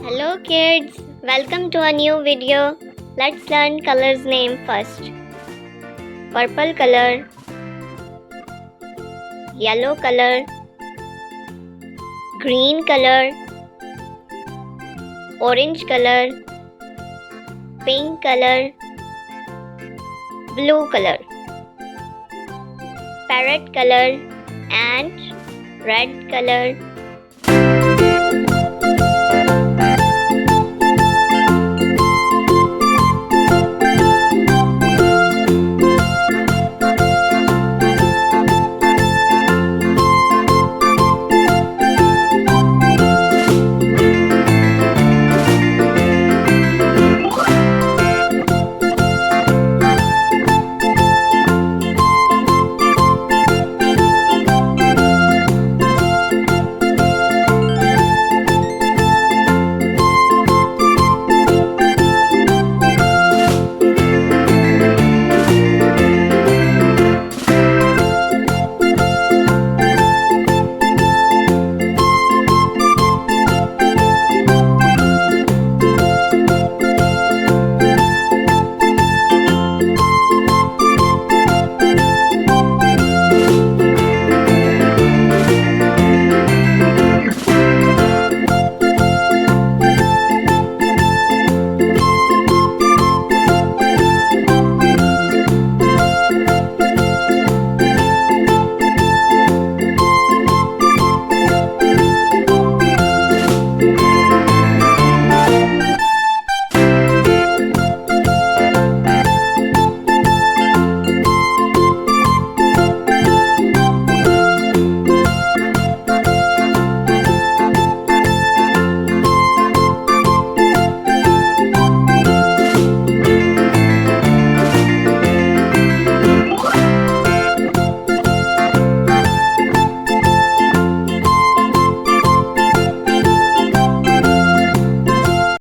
Hello kids, welcome to a new video. Let's learn colors name first. Purple color, yellow color, green color, orange color, pink color, blue color, parrot color and red color.